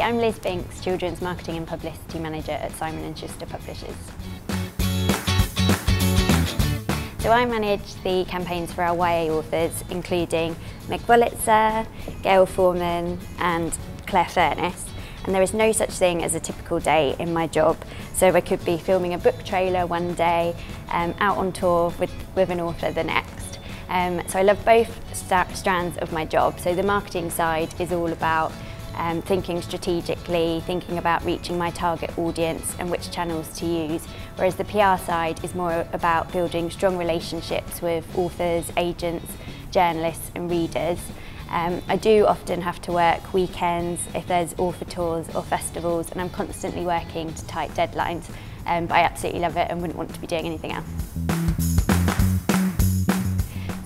I'm Liz Binks, Children's Marketing and Publicity Manager at Simon & Schuster Publishers. So I manage the campaigns for our YA authors, including Meg Bullitzer, Gail Foreman and Claire Furness. And there is no such thing as a typical day in my job. So I could be filming a book trailer one day, out on tour with an author the next. So I love both strands of my job. So the marketing side is all about thinking strategically, thinking about reaching my target audience and which channels to use, whereas the PR side is more about building strong relationships with authors, agents, journalists and readers. I do often have to work weekends if there's author tours or festivals, and I'm constantly working to tight deadlines, but I absolutely love it and wouldn't want to be doing anything else.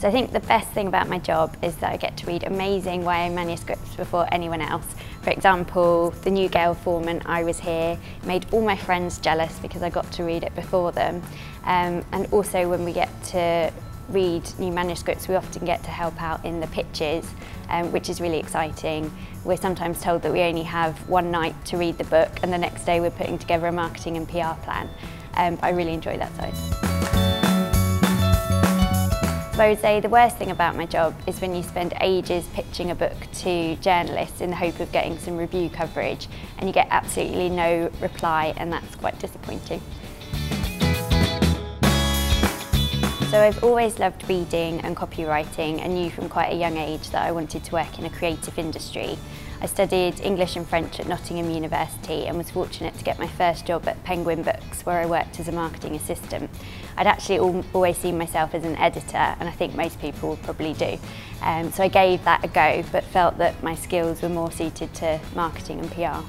So I think the best thing about my job is that I get to read amazing YA manuscripts before anyone else. For example, the new Gail Foreman, I Was Here, made all my friends jealous because I got to read it before them. And also when we get to read new manuscripts, we often get to help out in the pitches, which is really exciting. We're sometimes told that we only have one night to read the book and the next day we're putting together a marketing and PR plan. I really enjoy that side. So I would say the worst thing about my job is when you spend ages pitching a book to journalists in the hope of getting some review coverage and you get absolutely no reply, and that's quite disappointing. So I've always loved reading and copywriting and knew from quite a young age that I wanted to work in a creative industry. I studied English and French at Nottingham University and was fortunate to get my first job at Penguin Books, where I worked as a marketing assistant. I'd actually always seen myself as an editor, and I think most people probably do. So I gave that a go, but felt that my skills were more suited to marketing and PR.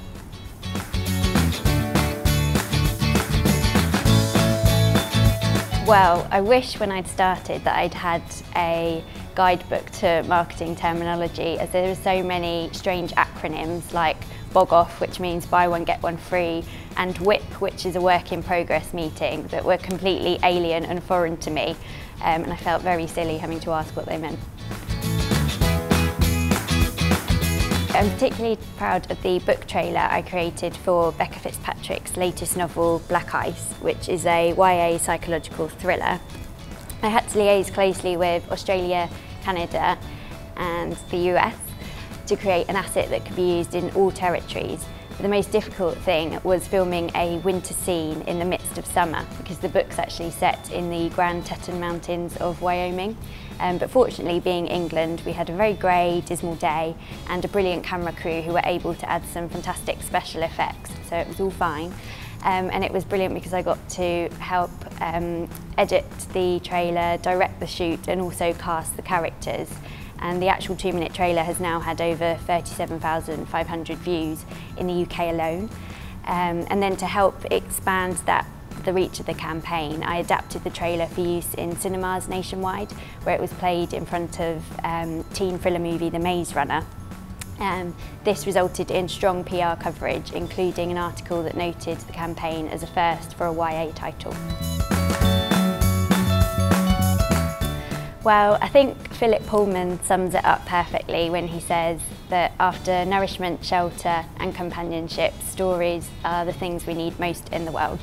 Well, I wish when I'd started that I'd had a guidebook to marketing terminology, as there are so many strange acronyms like BOG OFF, which means buy one get one free, and WIP, which is a work in progress meeting, that were completely alien and foreign to me, and I felt very silly having to ask what they meant. I'm particularly proud of the book trailer I created for Becca Fitzpatrick's latest novel, Black Ice, which is a YA psychological thriller. I had to liaise closely with Australia, Canada and the US to create an asset that could be used in all territories. But the most difficult thing was filming a winter scene in the midst of summer, because the book's actually set in the Grand Teton Mountains of Wyoming. But fortunately, being England, we had a very grey, dismal day and a brilliant camera crew who were able to add some fantastic special effects, so it was all fine. And it was brilliant because I got to help edit the trailer, direct the shoot and also cast the characters. And the actual 2-minute trailer has now had over 37,500 views in the UK alone. And then to help expand the reach of the campaign, I adapted the trailer for use in cinemas nationwide, where it was played in front of teen thriller movie The Maze Runner. This resulted in strong PR coverage, including an article that noted the campaign as a first for a YA title. Well, I think Philip Pullman sums it up perfectly when he says that after nourishment, shelter and companionship, stories are the things we need most in the world.